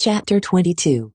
Chapter 22.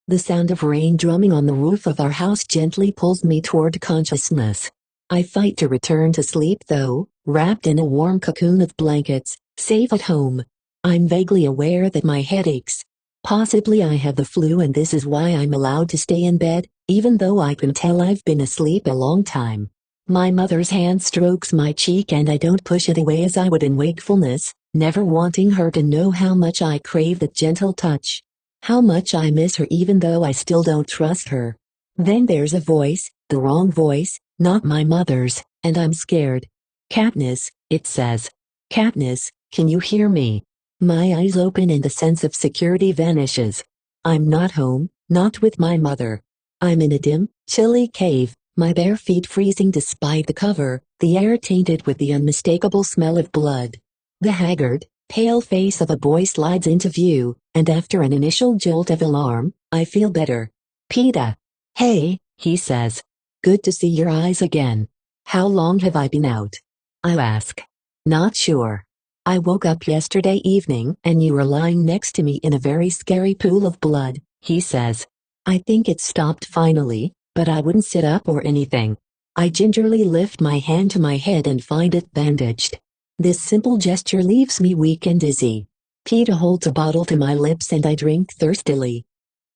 The sound of rain drumming on the roof of our house gently pulls me toward consciousness. I fight to return to sleep though, wrapped in a warm cocoon of blankets, safe at home. I'm vaguely aware that my head aches. Possibly I have the flu and this is why I'm allowed to stay in bed, even though I can tell I've been asleep a long time. My mother's hand strokes my cheek and I don't push it away as I would in wakefulness, never wanting her to know how much I crave that gentle touch. How much I miss her even though I still don't trust her. Then there's a voice, the wrong voice, not my mother's, and I'm scared. Katniss, it says. Katniss, can you hear me? My eyes open and the sense of security vanishes. I'm not home, not with my mother. I'm in a dim, chilly cave, my bare feet freezing despite the cover, the air tainted with the unmistakable smell of blood. The haggard, pale face of a boy slides into view, and after an initial jolt of alarm, I feel better. Peeta. Hey, he says. Good to see your eyes again. How long have I been out? I ask. Not sure. I woke up yesterday evening and you were lying next to me in a very scary pool of blood, he says. I think it stopped finally, but I wouldn't sit up or anything. I gingerly lift my hand to my head and find it bandaged. This simple gesture leaves me weak and dizzy. Peeta holds a bottle to my lips and I drink thirstily.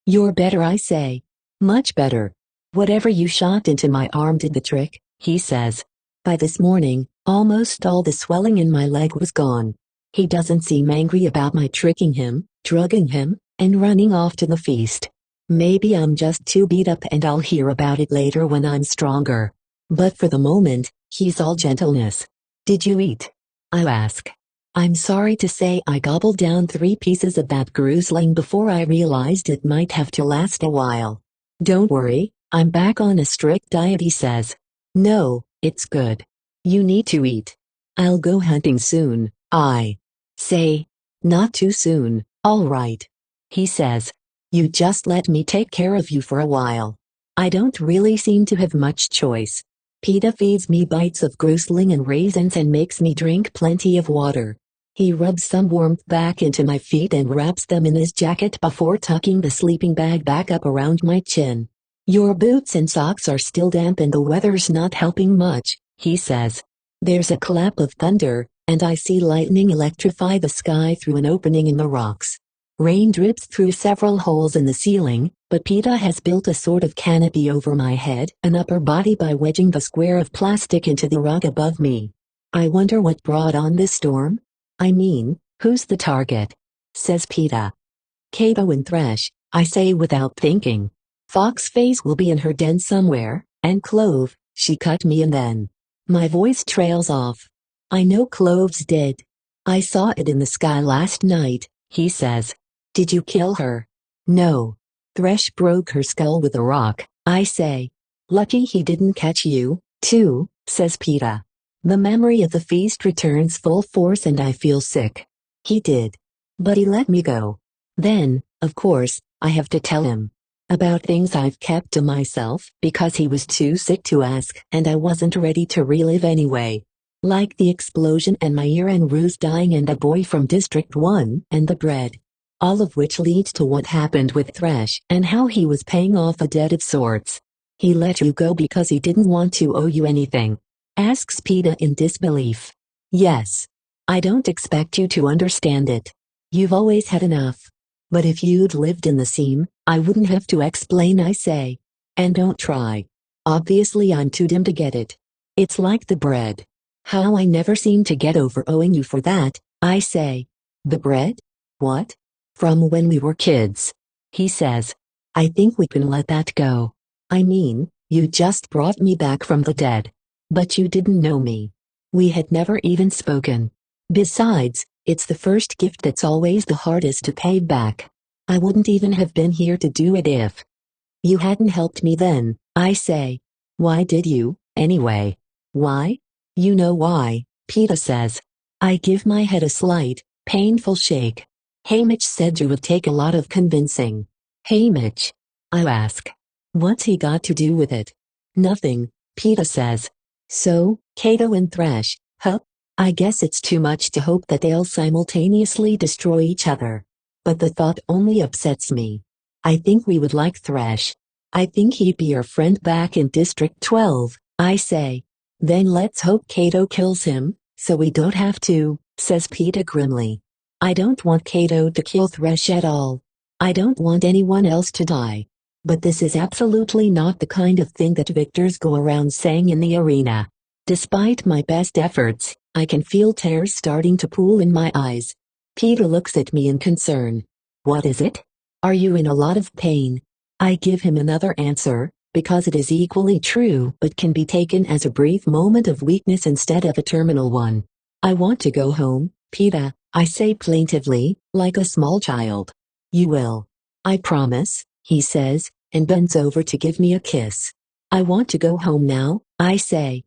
You're better, I say. Much better. Whatever you shot into my arm did the trick, he says. By this morning, almost all the swelling in my leg was gone. He doesn't seem angry about my tricking him, drugging him, and running off to the feast. Maybe I'm just too beat up and I'll hear about it later when I'm stronger. But for the moment, he's all gentleness. Did you eat? I ask. I'm sorry to say I gobbled down 3 pieces of that grusling before I realized it might have to last a while. Don't worry, I'm back on a strict diet, he says. No, it's good. You need to eat. I'll go hunting soon, I say. Not too soon, all right. He says. You just let me take care of you for a while. I don't really seem to have much choice. Peeta feeds me bites of grusling and raisins and makes me drink plenty of water. He rubs some warmth back into my feet and wraps them in his jacket before tucking the sleeping bag back up around my chin. Your boots and socks are still damp and the weather's not helping much, he says. There's a clap of thunder, and I see lightning electrify the sky through an opening in the rocks. Rain drips through several holes in the ceiling, but Peeta has built a sort of canopy over my head and upper body by wedging the square of plastic into the rug above me. I wonder what brought on this storm? I mean, who's the target? Says Peeta. Cato and Thresh, I say without thinking. Foxface will be in her den somewhere, and Clove, she cut me and then. My voice trails off. I know Clove's dead. I saw it in the sky last night, he says. Did you kill her? No. Thresh broke her skull with a rock, I say. Lucky he didn't catch you, too, says Peeta. The memory of the feast returns full force and I feel sick. He did. But he let me go. Then, of course, I have to tell him. About things I've kept to myself because he was too sick to ask and I wasn't ready to relive anyway. Like the explosion and my ear and Ruse dying and a boy from District 1 and the bread. All of which leads to what happened with Thresh and how he was paying off a debt of sorts. He let you go because he didn't want to owe you anything. Asks Peeta in disbelief. Yes. I don't expect you to understand it. You've always had enough. But if you'd lived in the seam, I wouldn't have to explain, I say. And don't try. Obviously I'm too dim to get it. It's like the bread. How I never seem to get over owing you for that, I say. The bread? What? From when we were kids. He says. I think we can let that go. I mean, you just brought me back from the dead. But you didn't know me. We had never even spoken. Besides, it's the first gift that's always the hardest to pay back. I wouldn't even have been here to do it if you hadn't helped me then, I say. Why did you, anyway? Why? You know why, Peeta says. I give my head a slight, painful shake. Haymitch said you would take a lot of convincing. Haymitch? I ask. What's he got to do with it? Nothing, Peeta says. So, Cato and Thresh, huh? I guess it's too much to hope that they'll simultaneously destroy each other. but the thought only upsets me. I think we would like Thresh. I think he'd be our friend back in District 12, I say. Then let's hope Kato kills him, so we don't have to, says Peeta grimly. I don't want Kato to kill Thresh at all. I don't want anyone else to die. But this is absolutely not the kind of thing that victors go around saying in the arena. Despite my best efforts, I can feel tears starting to pool in my eyes. Peeta looks at me in concern. What is it? Are you in a lot of pain? I give him another answer, because it is equally true but can be taken as a brief moment of weakness instead of a terminal one. I want to go home, Peeta, I say plaintively, like a small child. You will. I promise, he says, and bends over to give me a kiss. I want to go home now, I say.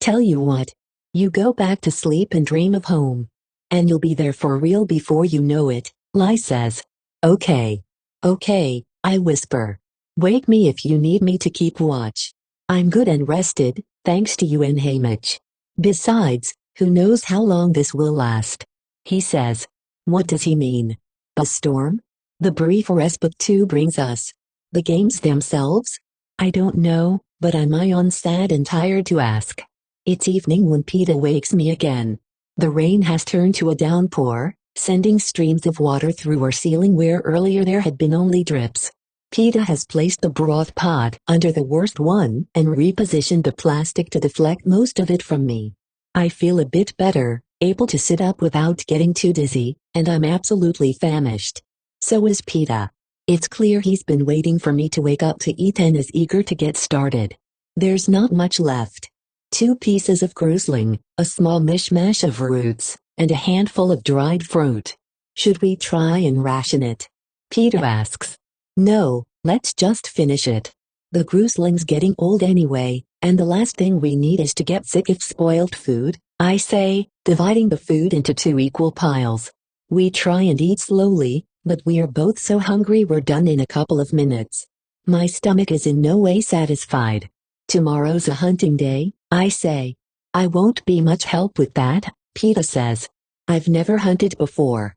Tell you what. You go back to sleep and dream of home. And you'll be there for real before you know it, Lai says. Okay. Okay, I whisper. Wake me if you need me to keep watch. I'm good and rested, thanks to you and Haymitch. Besides, who knows how long this will last? He says. What does he mean? A storm? The brief respite too brings us. The games themselves? I don't know, but I'm sad and tired to ask. It's evening when Peeta wakes me again. The rain has turned to a downpour, sending streams of water through our ceiling where earlier there had been only drips. Peeta has placed the broth pot under the worst one and repositioned the plastic to deflect most of it from me. I feel a bit better, able to sit up without getting too dizzy, and I'm absolutely famished. So is Peeta. It's clear he's been waiting for me to wake up to eat and is eager to get started. There's not much left. 2 pieces of grusling, a small mishmash of roots, and a handful of dried fruit. Should we try and ration it? Peeta asks. No, let's just finish it. The grusling's getting old anyway, and the last thing we need is to get sick of spoiled food, I say, dividing the food into 2 equal piles. We try and eat slowly, but we are both so hungry we're done in a couple of minutes. My stomach is in no way satisfied. Tomorrow's a hunting day, I say. I won't be much help with that, Peeta says. I've never hunted before.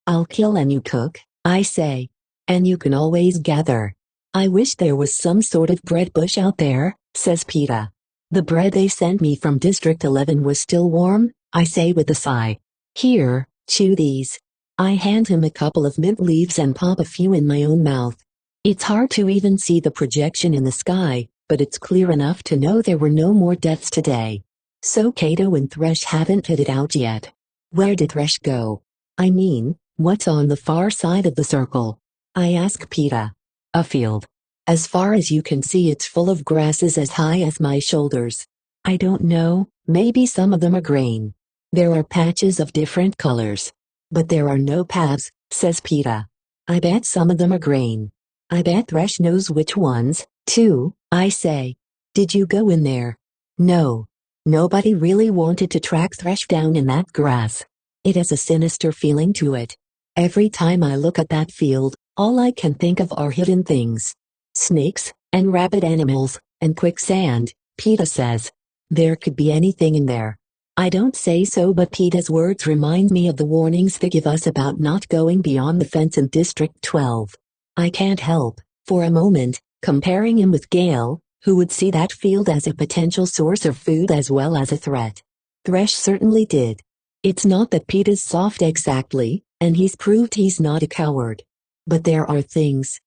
I'll kill and you cook, I say. And you can always gather. I wish there was some sort of bread bush out there, says Peeta. The bread they sent me from District 11 was still warm, I say with a sigh. Here, chew these. I hand him a couple of mint leaves and pop a few in my own mouth. It's hard to even see the projection in the sky, but it's clear enough to know there were no more deaths today. So Kato and Thresh haven't hit it out yet. Where did Thresh go? I mean, what's on the far side of the circle? I ask Peeta. A field. As far as you can see it's full of grasses as high as my shoulders. I don't know, maybe some of them are grain. There are patches of different colors. But there are no paths, says Peeta. I bet some of them are grain. I bet Thresh knows which ones, too, I say. Did you go in there? No. Nobody really wanted to track Thresh down in that grass. It has a sinister feeling to it. Every time I look at that field, all I can think of are hidden things. Snakes, and rabid animals, and quicksand, Peeta says. There could be anything in there. I don't say so, but Peeta's words remind me of the warnings they give us about not going beyond the fence in District 12. I can't help, for a moment, comparing him with Gale, who would see that field as a potential source of food as well as a threat. Thresh certainly did. It's not that Peeta's soft exactly, and he's proved he's not a coward. But there are things.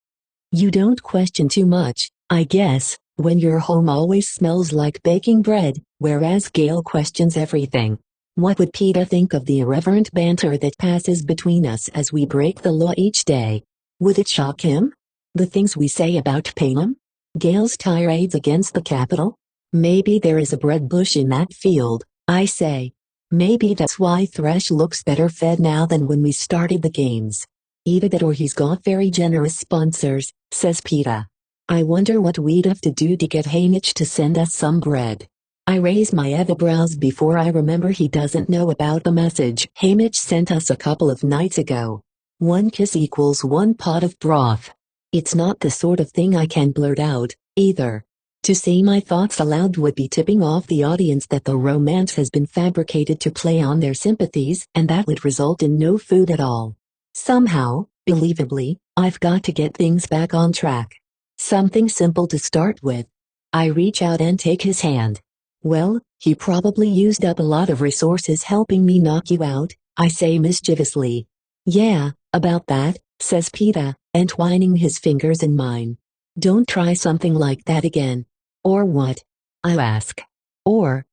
You don't question too much, I guess, when your home always smells like baking bread, whereas Gale questions everything. What would Peeta think of the irreverent banter that passes between us as we break the law each day? Would it shock him? The things we say about Panem? Gale's tirades against the capital? Maybe there is a bread bush in that field, I say. Maybe that's why Thresh looks better fed now than when we started the games. Either that or he's got very generous sponsors, says Peeta. I wonder what we'd have to do to get Haymitch to send us some bread. I raise my eyebrows before I remember he doesn't know about the message Haymitch sent us a couple of nights ago. 1 kiss equals 1 pot of broth. It's not the sort of thing I can blurt out, either. To say my thoughts aloud would be tipping off the audience that the romance has been fabricated to play on their sympathies, and that would result in no food at all. Somehow, Believably, I've got to get things back on track. Something simple to start with. I reach out and take his hand. Well, he probably used up a lot of resources helping me knock you out, I say mischievously. Yeah, about that, says Peter, entwining his fingers in mine. Don't try something like that again. Or what? I ask. Or,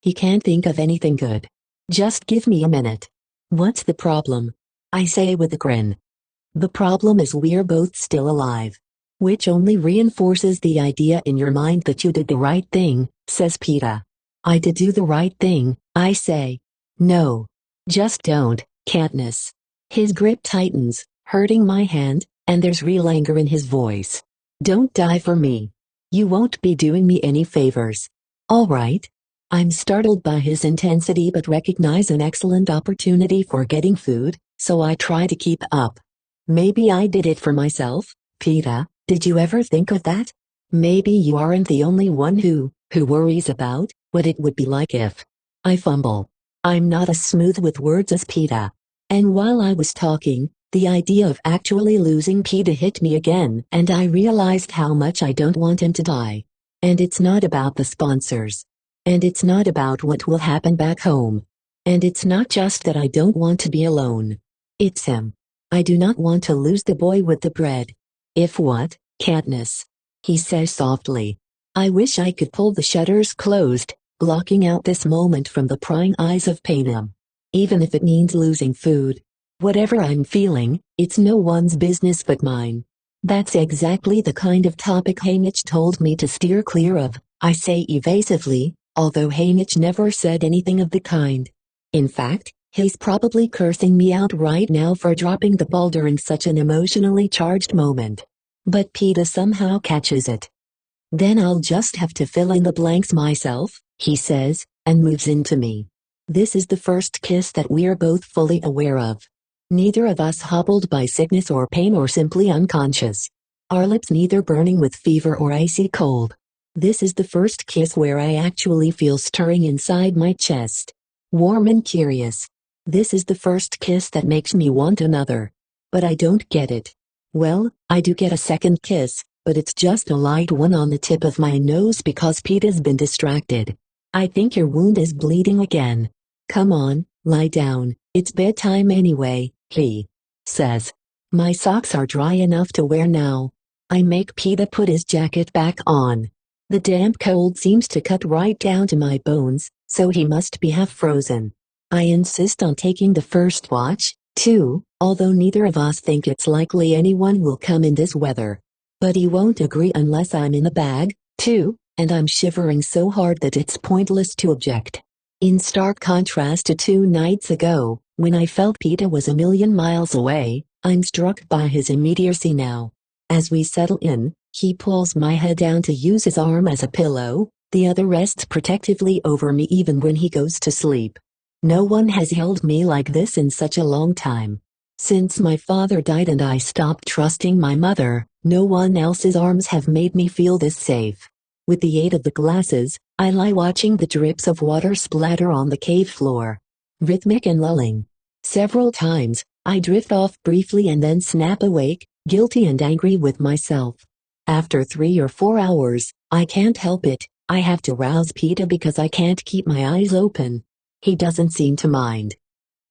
he can't think of anything good. Just give me a minute. What's the problem? I say with a grin. The problem is we're both still alive. Which only reinforces the idea in your mind that you did the right thing, says Peter. I did do the right thing, I say. No. Just don't, Katniss. His grip tightens, hurting my hand, and there's real anger in his voice. Don't die for me. You won't be doing me any favors. All right. I'm startled by his intensity but recognize an excellent opportunity for getting food, so I try to keep up. Maybe I did it for myself, Peter. Did you ever think of that? Maybe you aren't the only one who worries about what it would be like if. I fumble. I'm not as smooth with words as Peter. And while I was talking, the idea of actually losing Peter hit me again and I realized how much I don't want him to die. And it's not about the sponsors. And it's not about what will happen back home. And it's not just that I don't want to be alone. It's him. I do not want to lose the boy with the bread. If what, Katniss? He says softly. I wish I could pull the shutters closed, blocking out this moment from the prying eyes of Panem. Even if it means losing food. Whatever I'm feeling, it's no one's business but mine. That's exactly the kind of topic Haymitch told me to steer clear of, I say evasively, although Haymitch never said anything of the kind. In fact, he's probably cursing me out right now for dropping the ball during such an emotionally charged moment. But Peter somehow catches it. Then I'll just have to fill in the blanks myself, he says, and moves into me. This is the first kiss that we're both fully aware of. Neither of us hobbled by sickness or pain or simply unconscious. Our lips neither burning with fever or icy cold. This is the first kiss where I actually feel stirring inside my chest. Warm and curious. This is the first kiss that makes me want another. But I don't get it. Well, I do get a second kiss, but it's just a light one on the tip of my nose because Peter's been distracted. I think your wound is bleeding again. Come on, lie down, it's bedtime anyway, he says. My socks are dry enough to wear now. I make Peter put his jacket back on. The damp cold seems to cut right down to my bones, so he must be half frozen. I insist on taking the first watch, too, although neither of us think it's likely anyone will come in this weather. But he won't agree unless I'm in the bag, too, and I'm shivering so hard that it's pointless to object. In stark contrast to 2 nights ago, when I felt Peter was a million miles away, I'm struck by his immediacy now. As we settle in, he pulls my head down to use his arm as a pillow, the other rests protectively over me even when he goes to sleep. No one has held me like this in such a long time. Since my father died and I stopped trusting my mother, no one else's arms have made me feel this safe. With the aid of the glasses, I lie watching the drips of water splatter on the cave floor. Rhythmic and lulling. Several times, I drift off briefly and then snap awake, guilty and angry with myself. After 3 or 4 hours, I can't help it, I have to rouse Peter because I can't keep my eyes open. He doesn't seem to mind.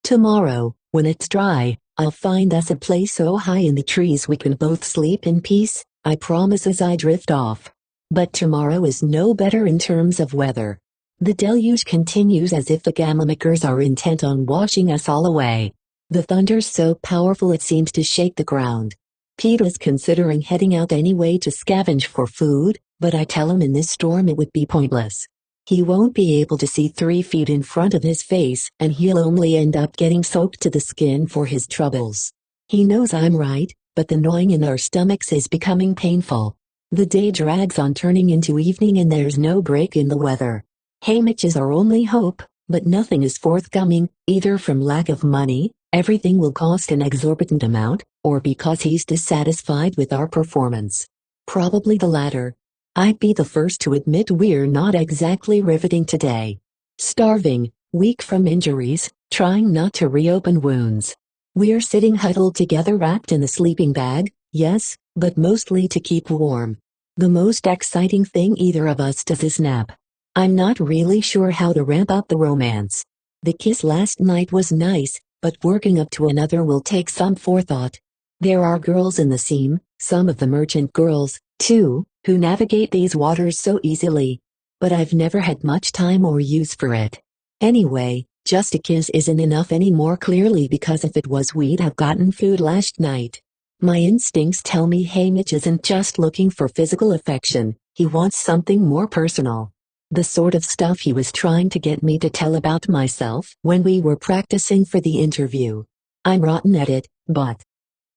Tomorrow, when it's dry, I'll find us a place so high in the trees we can both sleep in peace, I promise as I drift off. But tomorrow is no better in terms of weather. The deluge continues as if the gamma-makers are intent on washing us all away. The thunder's so powerful it seems to shake the ground. Peter's considering heading out anyway to scavenge for food, but I tell him in this storm it would be pointless. He won't be able to see 3 feet in front of his face and he'll only end up getting soaked to the skin for his troubles. He knows I'm right, but the gnawing in our stomachs is becoming painful. The day drags on turning into evening and there's no break in the weather. Haymitch is our only hope, but nothing is forthcoming, either from lack of money, everything will cost an exorbitant amount, or because he's dissatisfied with our performance. Probably the latter. I'd be the first to admit we're not exactly riveting today. Starving, weak from injuries, trying not to reopen wounds. We're sitting huddled together wrapped in a sleeping bag, yes, but mostly to keep warm. The most exciting thing either of us does is nap. I'm not really sure how to ramp up the romance. The kiss last night was nice, but working up to another will take some forethought. There are girls in the scene, some of the merchant girls, too, who navigate these waters so easily. But I've never had much time or use for it. Anyway, just a kiss isn't enough anymore clearly because if it was we'd have gotten food last night. My instincts tell me Hamish isn't just looking for physical affection, he wants something more personal. The sort of stuff he was trying to get me to tell about myself when we were practicing for the interview. I'm rotten at it, but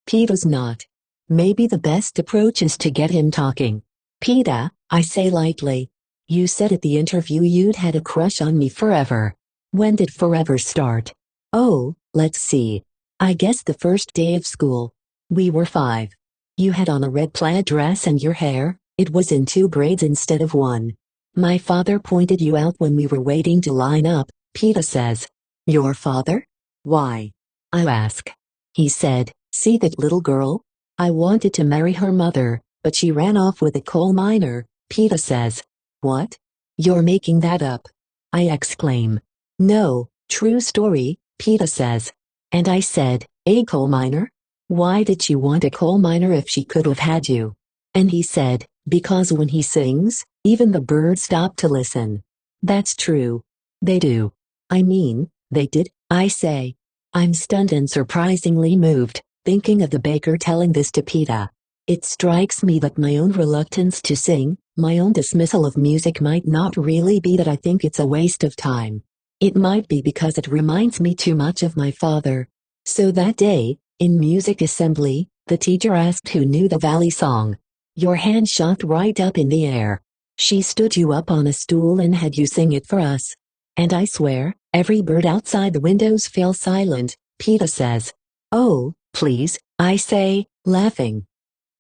Peeta's not. Maybe the best approach is to get him talking. Peeta, I say lightly. You said at the interview you'd had a crush on me forever. When did forever start? Oh, let's see. I guess the first day of school. We were 5. You had on a red plaid dress and your hair, it was in 2 braids instead of 1. My father pointed you out when we were waiting to line up, Peeta says. Your father? Why? I ask. He said, see that little girl? I wanted to marry her mother, but she ran off with a coal miner, Peeta says. What? You're making that up. I exclaim. No, true story, Peeta says. And I said, a coal miner? Why did she want a coal miner if she could have had you? And he said, because when he sings, even the birds stop to listen. That's true. They do. I mean, they did, I say. I'm stunned and surprisingly moved, thinking of the baker telling this to Peeta. It strikes me that my own reluctance to sing, my own dismissal of music might not really be that I think it's a waste of time. It might be because it reminds me too much of my father. So that day, in music assembly, the teacher asked who knew the Valley song. Your hand shot right up in the air. She stood you up on a stool and had you sing it for us. And I swear, every bird outside the windows fell silent, Peeta says. Oh, please, I say, laughing.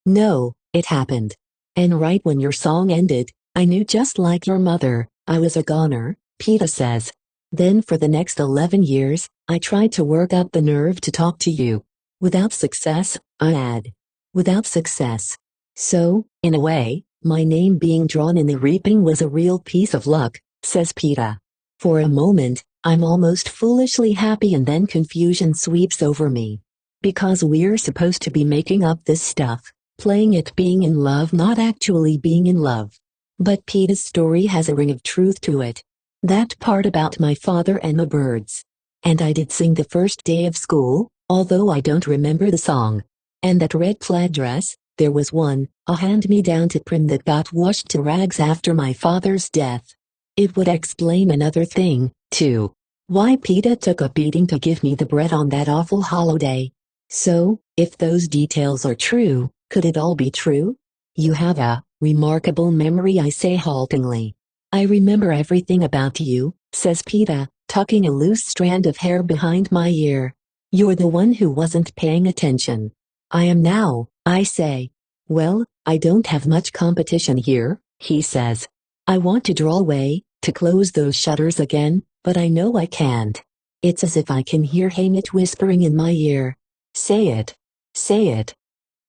No, it happened. And right when your song ended, I knew just like your mother, I was a goner, Peeta says. Then for the next 11 years, I tried to work up the nerve to talk to you. Without success, I add. Without success. So, in a way, my name being drawn in the reaping was a real piece of luck, says Peeta. For a moment, I'm almost foolishly happy and then confusion sweeps over me. Because we're supposed to be making up this stuff, playing it being in love not actually being in love. But Peeta's story has a ring of truth to it. That part about my father and the birds. And I did sing the first day of school, although I don't remember the song. And that red plaid dress, there was one, a hand-me-down to Prim that got washed to rags after my father's death. It would explain another thing, too. Why Peeta took a beating to give me the bread on that awful holiday. So, if those details are true, could it all be true? You have a remarkable memory, I say haltingly. I remember everything about you, says Peeta, tucking a loose strand of hair behind my ear. You're the one who wasn't paying attention. I am now, I say. Well, I don't have much competition here, he says. I want to draw away, to close those shutters again, but I know I can't. It's as if I can hear Hamish whispering in my ear. Say it. Say it.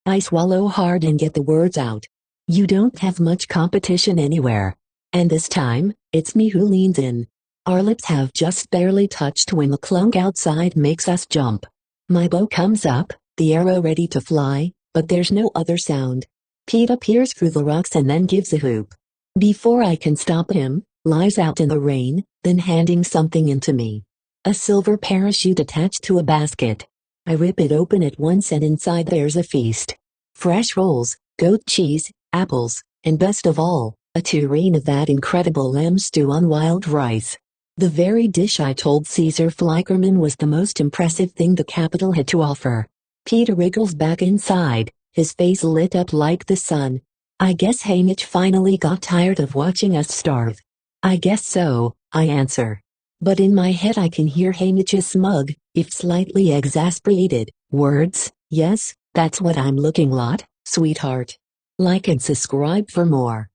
I swallow hard and get the words out. You don't have much competition anywhere. And this time, it's me who leans in. Our lips have just barely touched when the clunk outside makes us jump. My bow comes up, the arrow ready to fly, but there's no other sound. Peeta peers through the rocks and then gives a whoop. Before I can stop him, lies out in the rain, then handing something into me. A silver parachute attached to a basket. I rip it open at once and inside there's a feast. Fresh rolls, goat cheese, apples, and best of all, a tureen of that incredible lamb stew on wild rice. The very dish I told Caesar Flickerman was the most impressive thing the capital had to offer. Peeta wriggles back inside, his face lit up like the sun. I guess Hamish finally got tired of watching us starve. I guess so, I answer. But in my head I can hear Hamish's smug, if slightly exasperated, words, yes, that's what I'm looking like, sweetheart. Like and subscribe for more.